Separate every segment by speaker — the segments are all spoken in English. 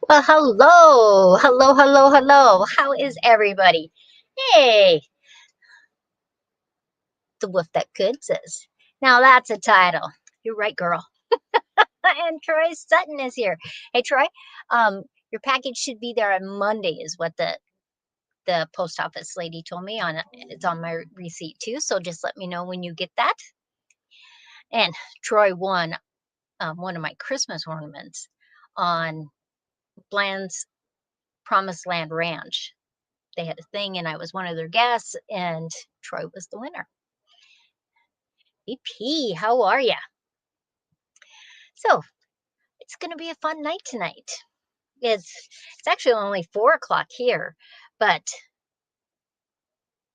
Speaker 1: Well, hello, hello, hello, hello. How is everybody? Hey, the wolf that could says. Now that's a title. You're right, girl. And Troy Sutton is here. Hey, Troy. Your package should be there on Monday, is what the post office lady told me. It's on my receipt too. So just let me know when you get that. And Troy won one of my Christmas ornaments on Bland's Promised Land Ranch. They had a thing and I was one of their guests and Troy was the winner. VP, how are ya? So it's going to be a fun night tonight. It's actually only 4 o'clock here, but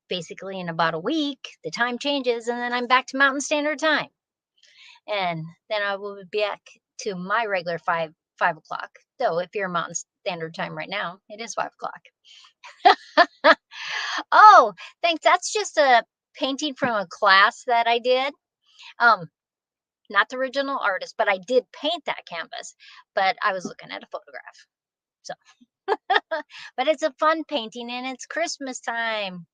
Speaker 1: basically in about a week, the time changes and then I'm back to Mountain Standard Time. And then I will be back to my regular 5 o'clock. Though if you're Mountain Standard Time right now, it is 5 o'clock. Oh, thanks. That's just a painting from a class that I did. Not the original artist, but I did paint that canvas. But I was looking at a photograph. So, but it's a fun painting and it's Christmas time.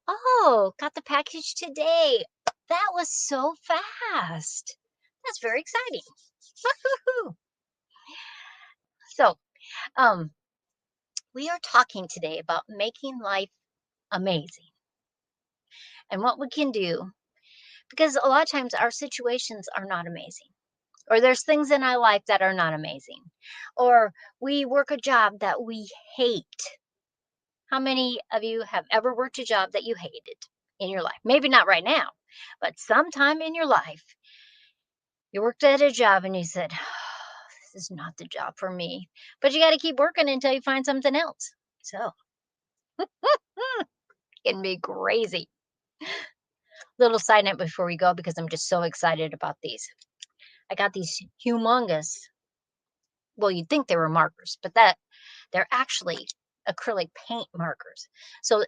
Speaker 1: Oh, got the package today. That was so fast. That's very exciting. Woo-hoo-hoo. So, we are talking today about making life amazing and what we can do because a lot of times our situations are not amazing. Or there's things in our life that are not amazing. Or we work a job that we hate. How many of you have ever worked a job that you hated in your life? Maybe not right now, but sometime in your life, you worked at a job and you said, this is not the job for me. But you got to keep working until you find something else. So, it can be crazy. Little side note before we go, because I'm just so excited about these. I got these humongous, well, you'd think they were markers, but they're actually acrylic paint markers. So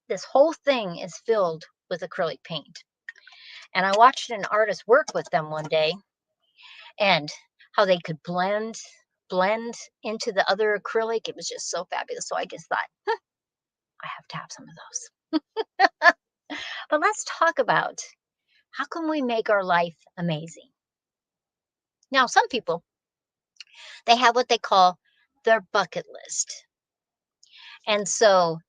Speaker 1: this whole thing is filled with acrylic paint. And I watched an artist work with them one day and how they could blend into the other acrylic. It was just so fabulous. So I just thought, I have to have some of those. But let's talk about how can we make our life amazing? Now, some people, they have what they call their bucket list. And so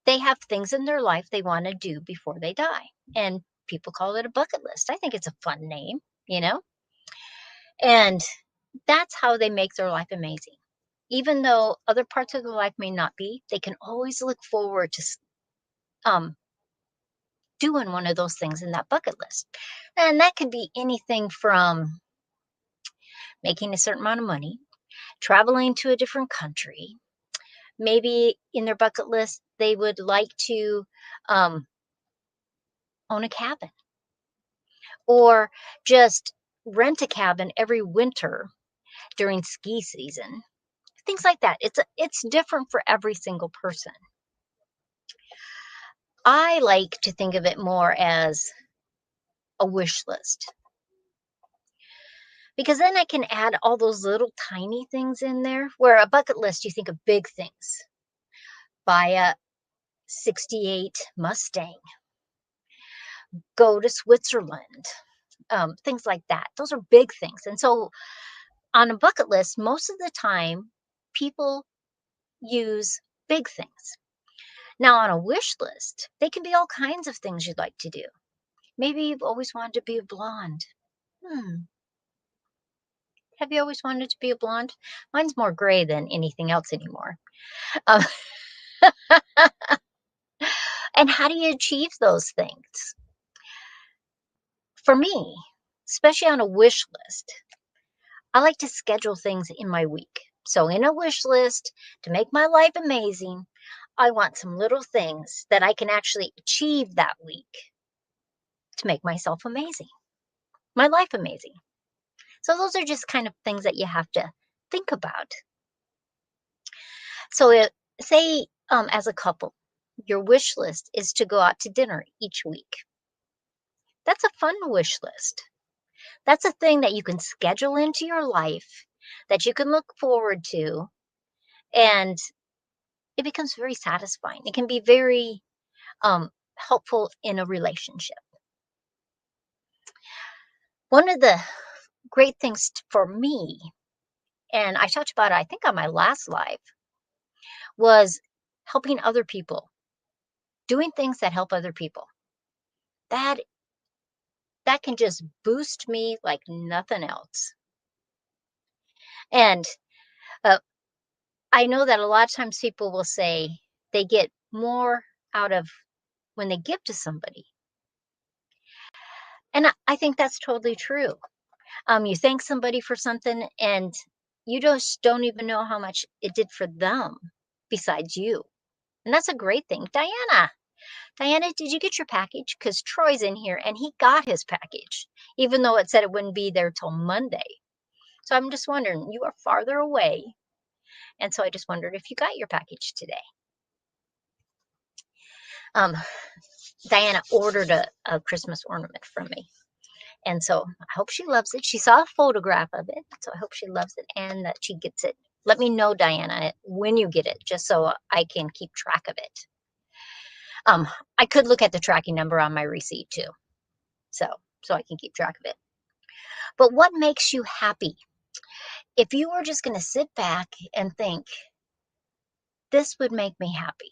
Speaker 1: they have things in their life they want to do before they die. And people call it a bucket list. I think it's a fun name, you know? And that's how they make their life amazing. Even though other parts of their life may not be, they can always look forward to doing one of those things in that bucket list. And that could be anything from making a certain amount of money, traveling to a different country. Maybe in their bucket list, they would like to own a cabin or just rent a cabin every winter during ski season. Things like that. It's different for every single person. I like to think of it more as a wish list because then I can add all those little tiny things in there. Where a bucket list, you think of big things. Buy a 68 Mustang, go to Switzerland, things like that. Those are big things. And so on a bucket list, most of the time, people use big things. Now, on a wish list, they can be all kinds of things you'd like to do. Maybe you've always wanted to be a blonde. Have you always wanted to be a blonde? Mine's more gray than anything else anymore. Um, and how do you achieve those things? For me, especially on a wish list, I like to schedule things in my week. So in a wish list, to make my life amazing, I want some little things that I can actually achieve that week to make myself amazing, my life amazing. So those are just kind of things that you have to think about. So say as a couple, your wish list is to go out to dinner each week. That's a fun wish list. That's a thing that you can schedule into your life that you can look forward to, and it becomes very satisfying. It can be very helpful in a relationship. One of the great things for me, and I talked about it, I think, on my last live, was helping other people, doing things that help other people. That that can just boost me like nothing else. And uh, I know that a lot of times people will say they get more out of when they give to somebody. And I think that's totally true. You thank somebody for something and you just don't even know how much it did for them besides you. And that's a great thing. Diana, did you get your package? Because Troy's in here and he got his package, even though it said it wouldn't be there till Monday. So I'm just wondering, you are farther away. And so I just wondered if you got your package today. Um, Diana ordered a Christmas ornament from me. And so I hope she loves it. She saw a photograph of it. So I hope she loves it and that she gets it. Let me know, Diana, when you get it, just so I can keep track of it. I could look at the tracking number on my receipt too. So I can keep track of it. But what makes you happy? If you were just going to sit back and think, this would make me happy,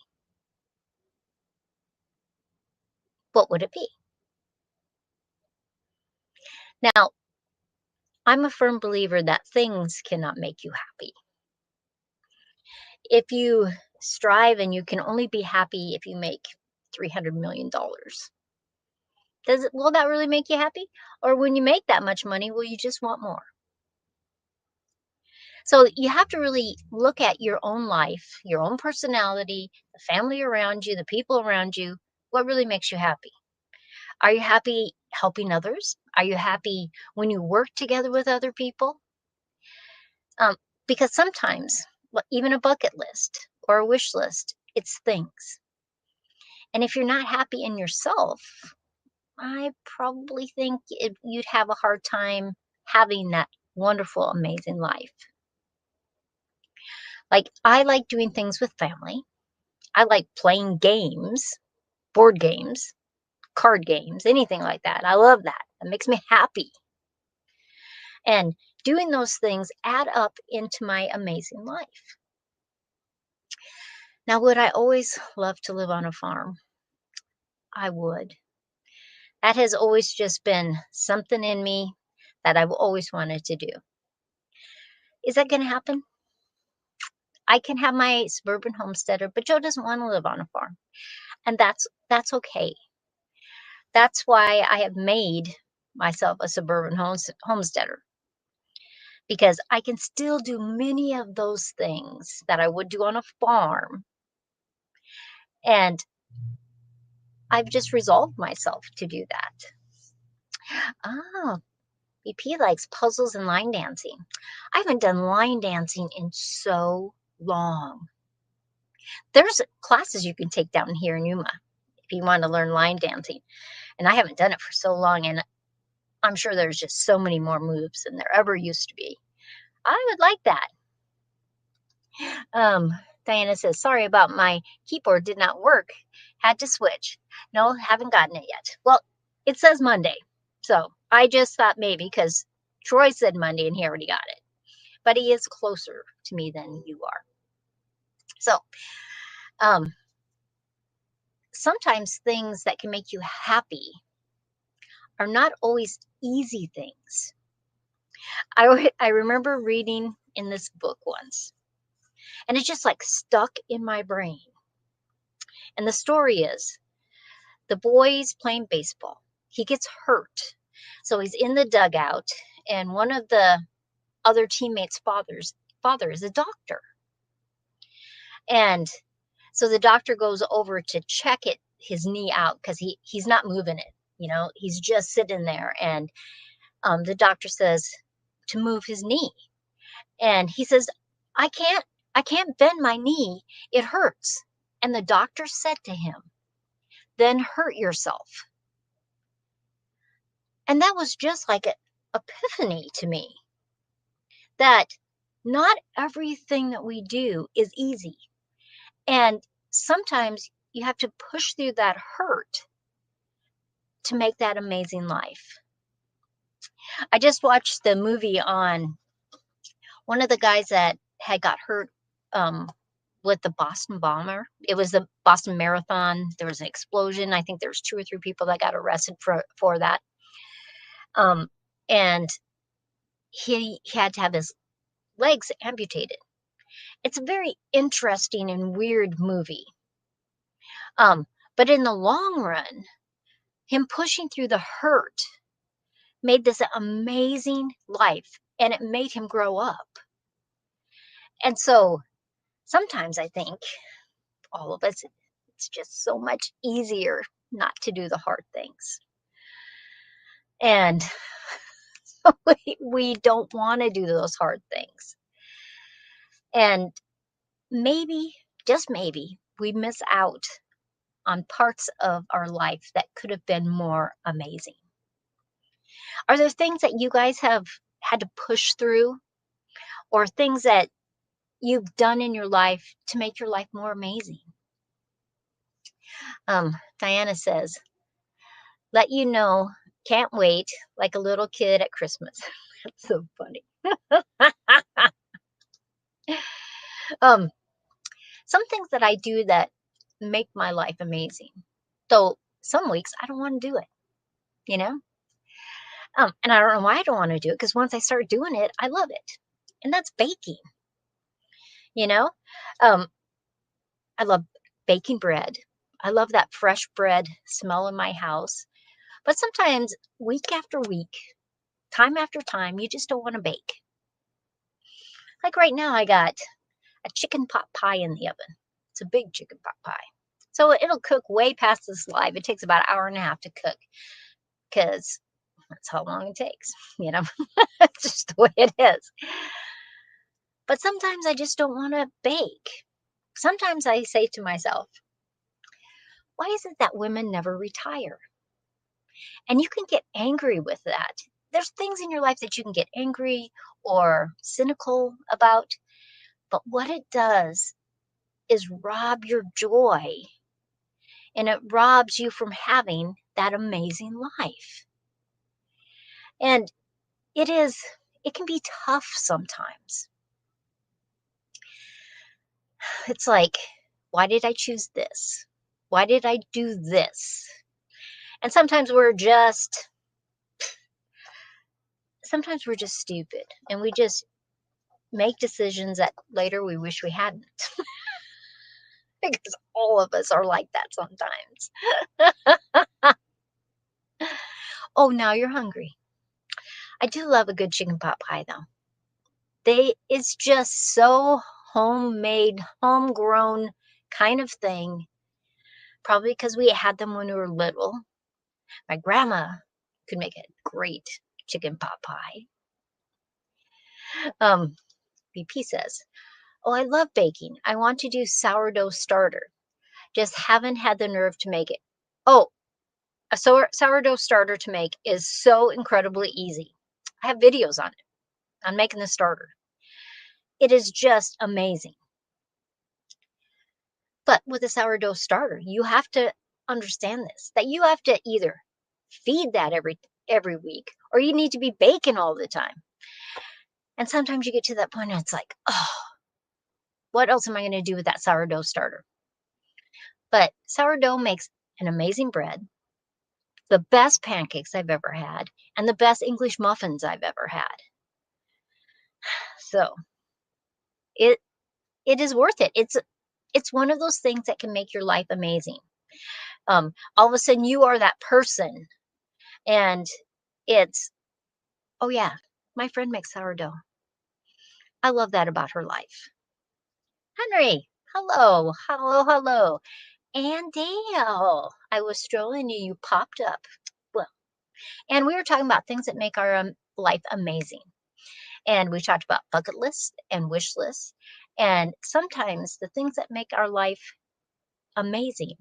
Speaker 1: what would it be? Now, I'm a firm believer that things cannot make you happy. If you strive and you can only be happy if you make $300 million, will that really make you happy? Or when you make that much money, will you just want more? So you have to really look at your own life, your own personality, the family around you, the people around you. What really makes you happy? Are you happy helping others? Are you happy when you work together with other people? Um, because sometimes, even a bucket list or a wish list, it's things. And if you're not happy in yourself, I probably think you'd have a hard time having that wonderful, amazing life. Like, I like doing things with family. I like playing games, board games, card games, anything like that. I love that. It makes me happy. And doing those things add up into my amazing life. Now, would I always love to live on a farm? I would. That has always just been something in me that I've always wanted to do. Is that going to happen? I can have my suburban homesteader, but Joe doesn't want to live on a farm. And that's okay. That's why I have made myself a suburban homesteader, because I can still do many of those things that I would do on a farm. And I've just resolved myself to do that. Oh, BP likes puzzles and line dancing. I haven't done line dancing in so long. There's classes you can take down here in Yuma if you want to learn line dancing. And I haven't done it for so long, and I'm sure there's just so many more moves than there ever used to be. I would like that. Diana says, sorry about my keyboard did not work. Had to switch. No, haven't gotten it yet. Well, it says Monday. So I just thought maybe because Troy said Monday and he already got it. But he is closer to me than you are. So sometimes things that can make you happy are not always easy things. I remember reading in this book once, and it's just like stuck in my brain. And the story is the boy's playing baseball. He gets hurt. So he's in the dugout, and one of the other teammates' father is a doctor. And so the doctor goes over to check his knee out because he's not moving it. He's just sitting there. And the doctor says to move his knee. And he says, I can't bend my knee. It hurts. And the doctor said to him, then hurt yourself. And that was just like an epiphany to me, that Not everything that we do is easy. And sometimes you have to push through that hurt to make that amazing life. I just watched the movie on one of the guys that had got hurt um, with the Boston bomber. It was the Boston Marathon. There was an explosion. I think there's 2 or 3 people that got arrested for that. Um, and he had to have his legs amputated. It's a very interesting and weird movie. But in the long run, him pushing through the hurt made this amazing life, and it made him grow up. And so sometimes I think all of us, it's just so much easier not to do the hard things. And we don't want to do those hard things. And maybe, just maybe, we miss out on parts of our life that could have been more amazing. Are there things that you guys have had to push through, or things that you've done in your life to make your life more amazing? Diana says, let you know, can't wait, like a little kid at Christmas. That's so funny. Some things that I do that make my life amazing. Though some weeks I don't want to do it, you know? And I don't know why I don't want to do it, because once I start doing it, I love it. And that's baking, you know? Um, I love baking bread. I love that fresh bread smell in my house. But sometimes, week after week, time after time, you just don't want to bake. Like right now, I got a chicken pot pie in the oven. It's a big chicken pot pie. So it'll cook way past this live. It takes about an hour and a half to cook, because that's how long it takes, you know? It's just the way it is. But sometimes I just don't want to bake. Sometimes I say to myself, why is it that women never retire? And you can get angry with that. There's things in your life that you can get angry or cynical about, but what it does is rob your joy, and it robs you from having that amazing life. And it can be tough sometimes. It's like, why did I choose this? Why did I do this? And sometimes we're just stupid, and we just make decisions that later we wish we hadn't. Because all of us are like that sometimes. Oh, now you're hungry. I do love a good chicken pot pie though. It's just so homemade, homegrown kind of thing. Probably because we had them when we were little. My grandma could make a great chicken pot pie. BP says, oh, I love baking. I want to do sourdough starter. Just haven't had the nerve to make it. Oh, a sourdough starter to make is so incredibly easy. I have videos on it, on making the starter. It is just amazing. But with a sourdough starter, you have to understand this, that you have to either feed that every week, or you need to be baking all the time. And sometimes you get to that point and it's like, oh, what else am I going to do with that sourdough starter? But sourdough makes an amazing bread, the best pancakes I've ever had, and the best English muffins I've ever had. So it is worth it. It's one of those things that can make your life amazing. All of a sudden you are that person, and it's, oh yeah, my friend makes sourdough. I love that about her life. Henry, hello, hello, hello. And Dale, I was strolling and you popped up. Well, and we were talking about things that make our life amazing. And we talked about bucket lists and wish lists. And sometimes the things that make our life amazing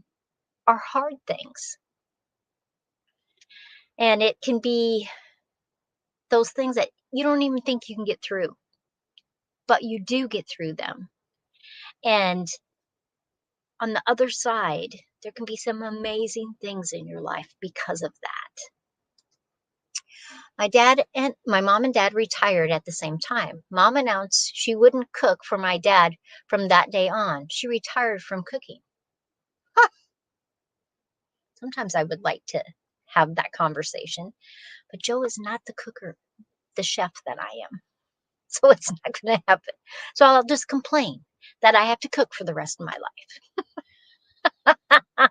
Speaker 1: are hard things. And it can be those things that you don't even think you can get through. but you do get through them. And on the other side, there can be some amazing things in your life because of that. My mom and dad retired at the same time. Mom announced she wouldn't cook for my dad from that day on. She retired from cooking. Huh. Sometimes I would like to have that conversation, but Joe is not the cooker, the chef that I am. So it's not going to happen. So I'll just complain that I have to cook for the rest of my life.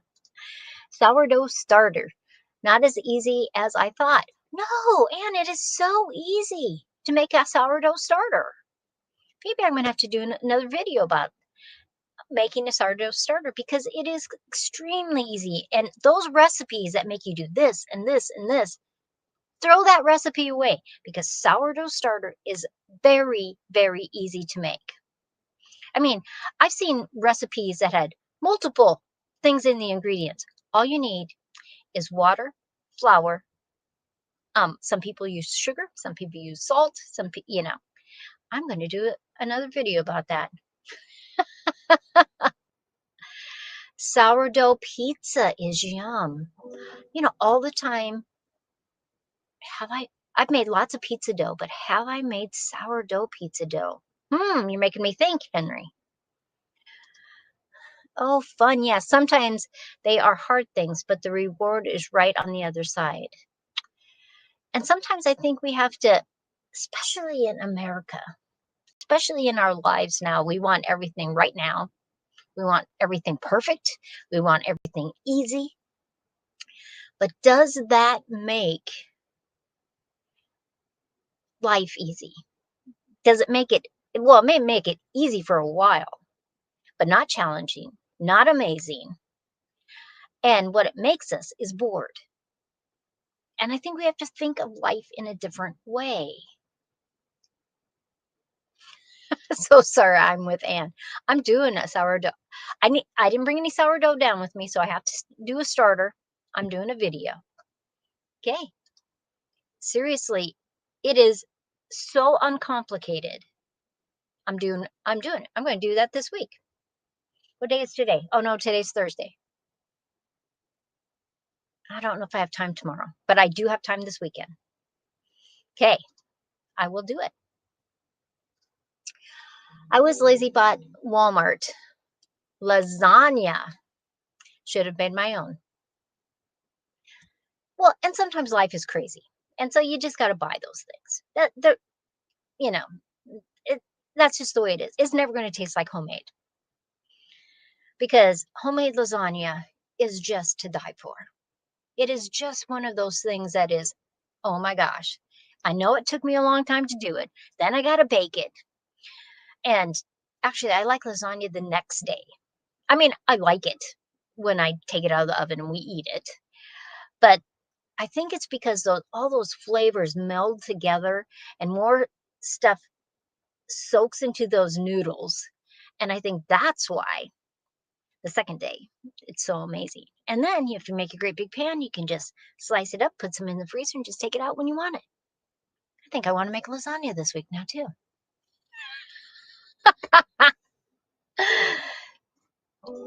Speaker 1: Sourdough starter. Not as easy as I thought. No, and it is so easy to make a sourdough starter. Maybe I'm going to have to do another video about making a sourdough starter because it is extremely easy. And those recipes that make you do this and this and this, throw that recipe away because sourdough starter is very, very easy to make. I mean, I've seen recipes that had multiple things in the ingredients. All you need is water, flour. Some people use sugar, some people use salt, I'm going to do another video about that. Sourdough pizza is yum. All the time, I've made lots of pizza dough, but have I made sourdough pizza dough? You're making me think, Henry. Oh, fun. Yeah, sometimes they are hard things, but the reward is right on the other side. And sometimes I think we have to, especially in America, especially in our lives now, we want everything right now. We want everything perfect. We want everything easy. But does that make life easy? Does it make it, well, it may make it easy for a while, but not challenging, not amazing. And what it makes us is bored. And I think we have to think of life in a different way. So sorry, I'm with Ann. I'm doing a sourdough. I didn't bring any sourdough down with me, so I have to do a starter. I'm doing a video. Okay. Seriously, it is so uncomplicated. I'm doing it. I'm going to do that this week. What day is today? Oh no, today's Thursday. I don't know if I have time tomorrow, but I do have time this weekend. Okay. I will do it. I was lazy, bought Walmart lasagna. Should have made my own. Well, and sometimes life is crazy. And so you just got to buy those things. You know, that's just the way it is. It's never going to taste like homemade. Because homemade lasagna is just to die for. It is just one of those things that is, oh my gosh. I know it took me a long time to do it. Then I got to bake it. And actually, I like lasagna the next day. I mean, I like it when I take it out of the oven and we eat it. But I think it's because all those flavors meld together and more stuff soaks into those noodles. And I think that's why the second day it's so amazing. And then if you make a great big pan, you can just slice it up, put some in the freezer, and just take it out when you want it. I think I want to make lasagna this week now, too.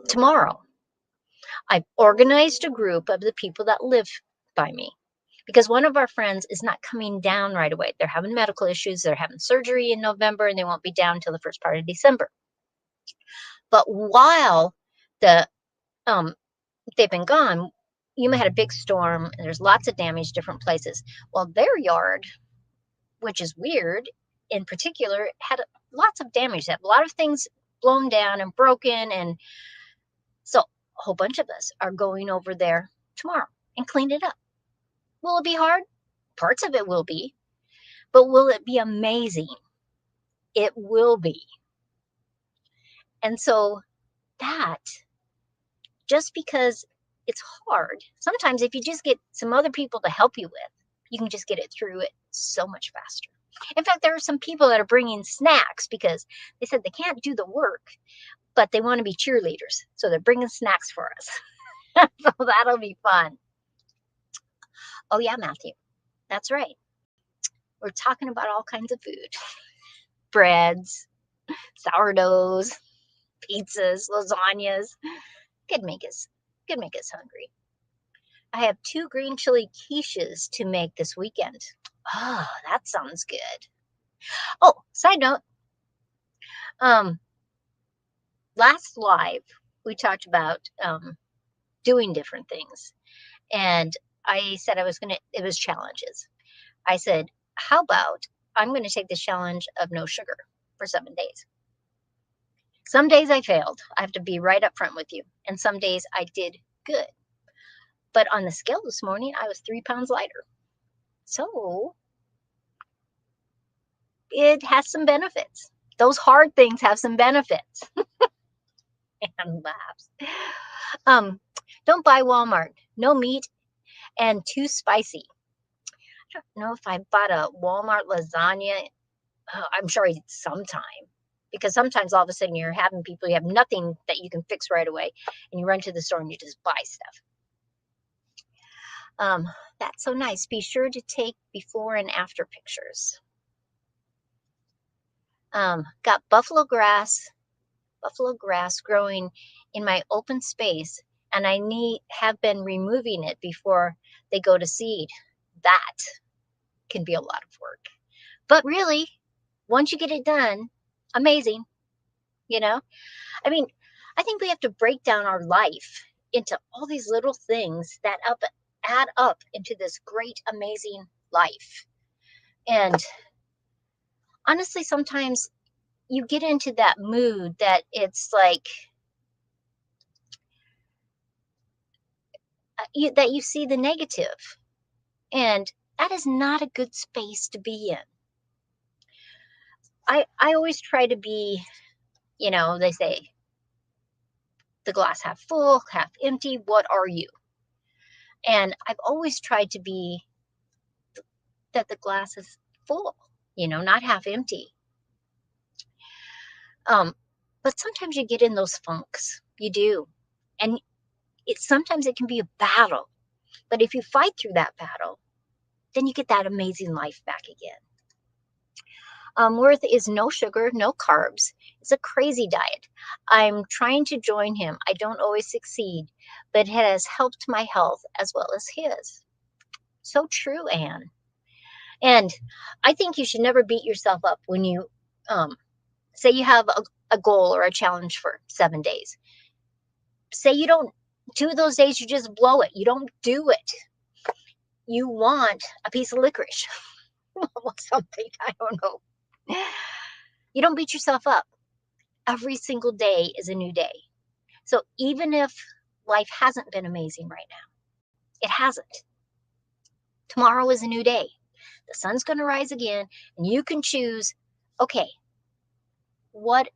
Speaker 1: Tomorrow, I've organized a group of the people that live by me because one of our friends is not coming down right away. They're having medical issues. They're having surgery in November, and they won't be down till the first part of December. But while the they've been gone, Yuma had a big storm, and there's lots of damage different places. Well, their yard, which is weird, in particular, had lots of damage. That a lot of things blown down and broken, and so a whole bunch of us are going over there tomorrow and clean it up. Will it be hard? Parts of it will be, but will it be amazing? It will be. And so that, just because it's hard, sometimes if you just get some other people to help you with, you can just get it through it so much faster. In fact, there are some people that are bringing snacks because they said they can't do the work, but they want to be cheerleaders. So they're bringing snacks for us. So that'll be fun. Oh yeah, Matthew. That's right. We're talking about all kinds of food. Breads, sourdoughs, pizzas, lasagnas. Could make us could make us hungry. I have 2 green chili quiches to make this weekend. Oh, that sounds good. Oh, side note, um, last live we talked about doing different things, and I said I was gonna. It was challenges. I said, how about I'm going to take the challenge of no sugar for 7 days. Some days I failed. I have to be right up front with you, and some days I did good. But on the scale this morning, I was 3 pounds lighter. So it has some benefits. Those hard things have some benefits. And laughs. Um, don't buy Walmart. No meat and too spicy. I don't know if I bought a Walmart lasagna. I'm sure I did sometime. Because sometimes all of a sudden you're having people, you have nothing that you can fix right away, and you run to the store and you just buy stuff. That's so nice. Be sure to take before and after pictures. Got buffalo grass growing in my open space, and I have been removing it before they go to seed. That can be a lot of work, but really, once you get it done, amazing. You know, I mean, I think we have to break down our life into all these little things that add up into this great, amazing life. And honestly, sometimes you get into that mood that it's like that you see the negative, and that is not a good space to be in. I always try to be, they say the glass half full, half empty. What are you? And I've always tried to be that the glass is full, not half empty. But sometimes you get in those funks. You do. And sometimes it can be a battle. But if you fight through that battle, then you get that amazing life back again. Worth is no sugar, no carbs. It's a crazy diet. I'm trying to join him. I don't always succeed, but it has helped my health as well as his. So true, Anne. And I think you should never beat yourself up when you say you have a goal or a challenge for 7 days. Say you don't, 2 of those days you just blow it. You don't do it. You want a piece of licorice. Something, I don't know. You don't beat yourself up. Every single day is a new day. So even if life hasn't been amazing right now, it hasn't. Tomorrow is a new day. The sun's going to rise again, and you can choose, okay, what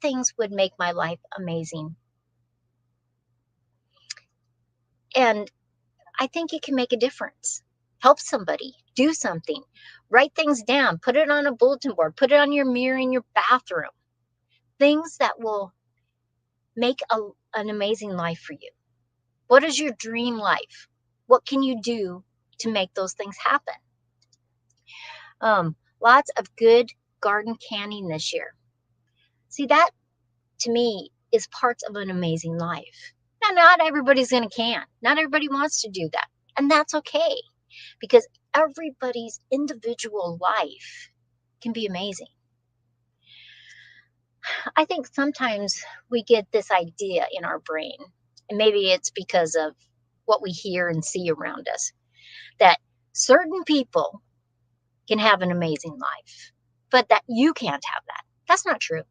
Speaker 1: things would make my life amazing? And I think it can make a difference. Help somebody, do something, write things down, put it on a bulletin board, put it on your mirror in your bathroom. Things that will make an amazing life for you. What is your dream life? What can you do to make those things happen? Lots of good garden canning this year. See, that to me is parts of an amazing life. Now, not everybody's going to can. Not everybody wants to do that. And that's okay, because everybody's individual life can be amazing. I think sometimes we get this idea in our brain, and maybe it's because of what we hear and see around us, that certain people can have an amazing life, but that you can't have that. That's not true.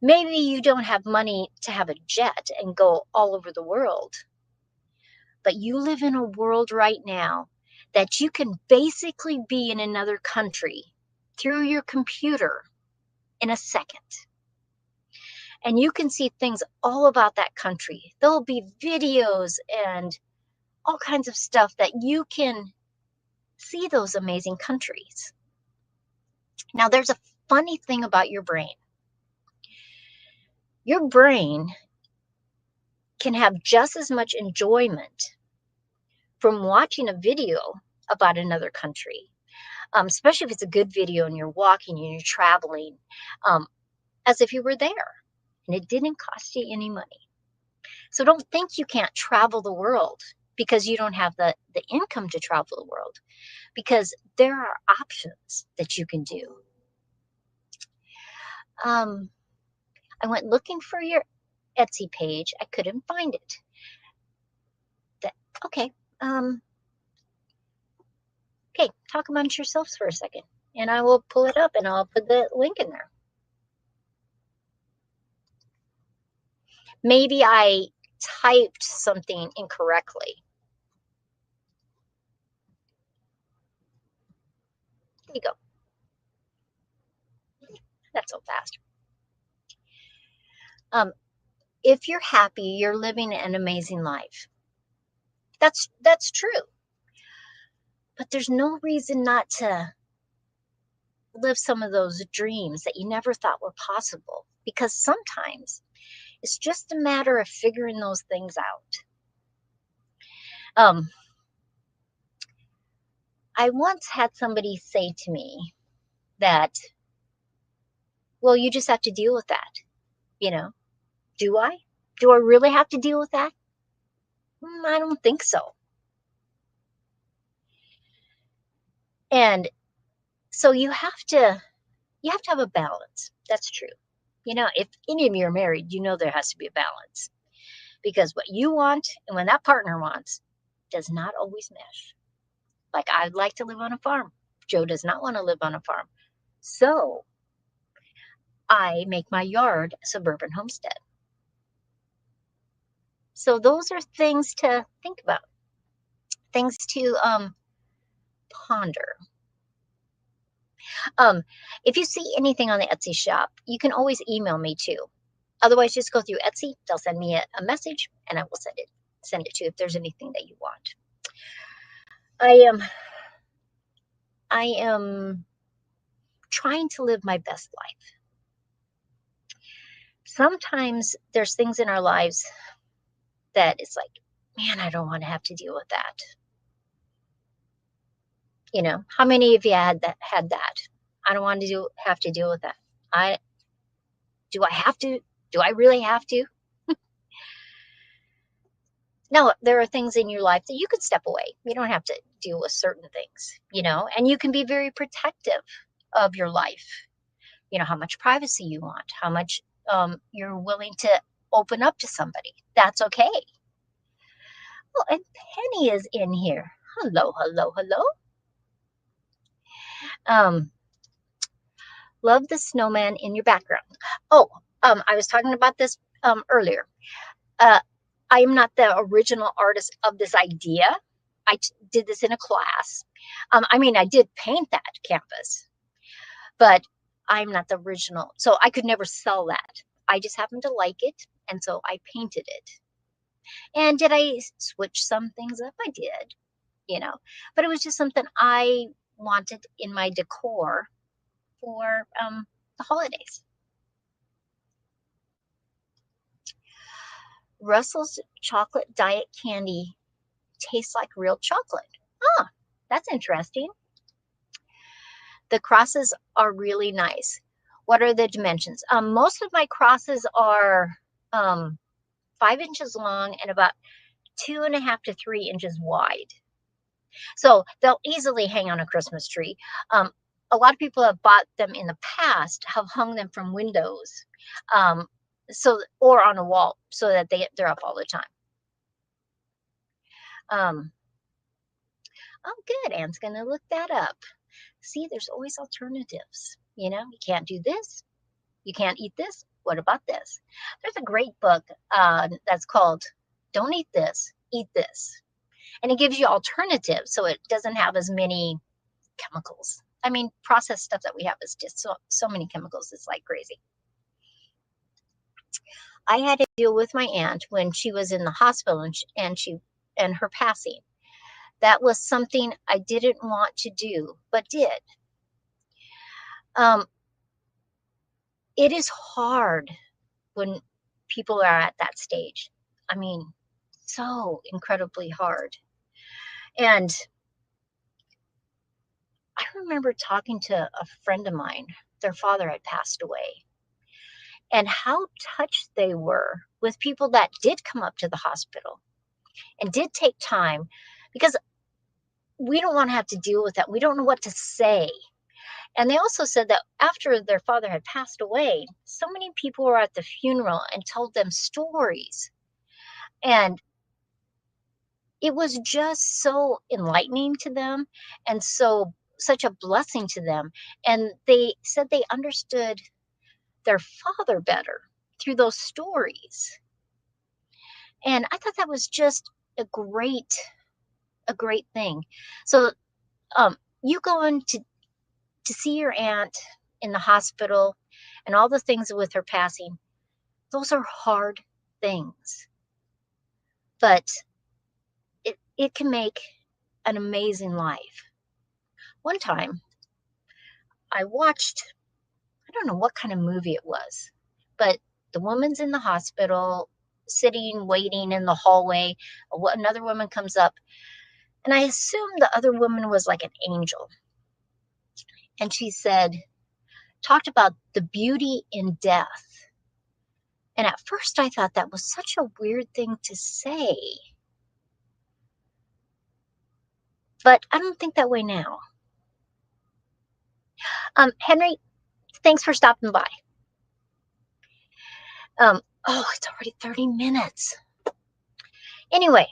Speaker 1: Maybe you don't have money to have a jet and go all over the world, but you live in a world right now that you can basically be in another country through your computer in a second. And you can see things all about that country. There'll be videos and all kinds of stuff that you can see those amazing countries. Now, there's a funny thing about your brain. Your brain can have just as much enjoyment from watching a video about another country especially if it's a good video and you're walking and you're traveling, um, as if you were there and it didn't cost you any money. So don't think you can't travel the world because you don't have the income to travel the world, because there are options that you can do. Um, I went looking for your Etsy page. I couldn't find it. That okay. Um, okay, talk amongst yourselves for a second, and I will pull it up and I'll put the link in there. Maybe I typed something incorrectly. There you go. That's so fast. Um, if you're happy, you're living an amazing life. That's true. But there's no reason not to live some of those dreams that you never thought were possible, because sometimes it's just a matter of figuring those things out. Um, I once had somebody say to me that, well, you just have to deal with that. You know, do I? Do I really have to deal with that? I don't think so. And so you have to have a balance. That's true. If any of you are married, there has to be a balance, because what you want and when that partner wants does not always mesh. Like, I'd like to live on a farm. Joe does not want to live on a farm. So I make my yard a suburban homestead. So those are things to think about, things to ponder. If you see anything on the Etsy shop, you can always email me too. Otherwise, just go through Etsy. They'll send me a message, and I will send it to you if there's anything that you want. I am trying to live my best life. Sometimes there's things in our lives that it's like, man, I don't want to have to deal with that. How many of you had that? I don't want to have to deal with that. I do I have to? Do I really have to? No, there are things in your life that you could step away. You don't have to deal with certain things, and you can be very protective of your life. How much privacy you want, how much you're willing to open up to somebody. That's okay. Oh, and Penny is in here. Hello, hello, hello. Love the snowman in your background. Oh, I was talking about this earlier. I am not the original artist of this idea. I did this in a class. I did paint that canvas, but I'm not the original. So I could never sell that. I just happened to like it, and so I painted it. And did I switch some things up? I did, but it was just something I wanted in my decor for the holidays. Russell's chocolate diet candy tastes like real chocolate. Oh, that's interesting. The crosses are really nice. What are the dimensions? Most of my crosses are 5 inches long and about 2.5 to 3 inches wide. So they'll easily hang on a Christmas tree. A lot of people have bought them in the past, have hung them from windows, or on a wall, so that they're up all the time. Oh, good. Anne's going to look that up. See, there's always alternatives. You can't do this. You can't eat this. What about this? There's a great book that's called Don't Eat This, Eat This. And it gives you alternatives, so it doesn't have as many chemicals. Processed stuff that we have is just so many chemicals. It's like crazy. I had to deal with my aunt when she was in the hospital and her passing. That was something I didn't want to do, but did. It is hard when people are at that stage. So incredibly hard. And I remember talking to a friend of mine. Their father had passed away, and how touched they were with people that did come up to the hospital and did take time, because we don't want to have to deal with that. We don't know what to say. And they also said that after their father had passed away, so many people were at the funeral and told them stories. And it was just so enlightening to them, and such a blessing to them. And they said they understood their father better through those stories. And I thought that was just a great thing. So you going to see your aunt in the hospital and all the things with her passing, those are hard things. But it can make an amazing life. One time I watched, I don't know what kind of movie it was, but the woman's in the hospital, sitting, waiting in the hallway. Another woman comes up, and I assumed the other woman was like an angel. And she talked about the beauty in death. And at first I thought that was such a weird thing to say. But I don't think that way now. Henry, thanks for stopping by. It's already 30 minutes. Anyway,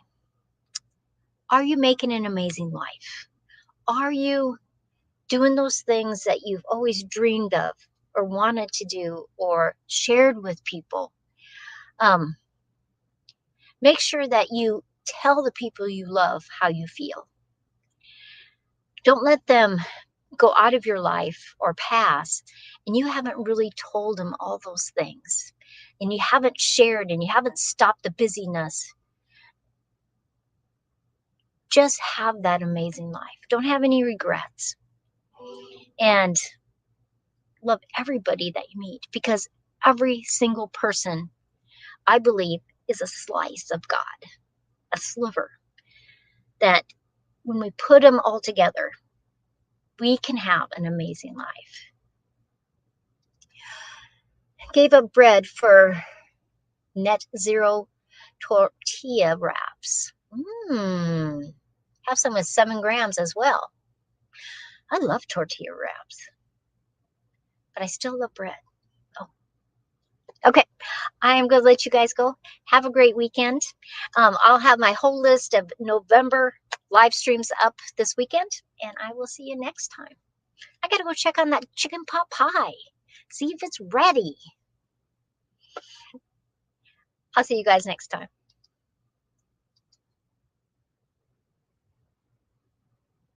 Speaker 1: are you making an amazing life? Are you doing those things that you've always dreamed of or wanted to do or shared with people? Make sure that you tell the people you love how you feel. Don't let them go out of your life or pass and you haven't really told them all those things, and you haven't shared, and you haven't stopped the busyness. Just have that amazing life. Don't have any regrets. And love everybody that you meet, because every single person, I believe, is a slice of God, a sliver that when we put them all together, we can have an amazing life. Gave up bread for net zero tortilla wraps. Have some with 7 grams as well. I love tortilla wraps, but I still love bread. Oh, okay. I am going to let you guys go. Have a great weekend. I'll have my whole list of November live streams up this weekend, and I will see you next time. I got to go check on that chicken pot pie, see if it's ready. I'll see you guys next time.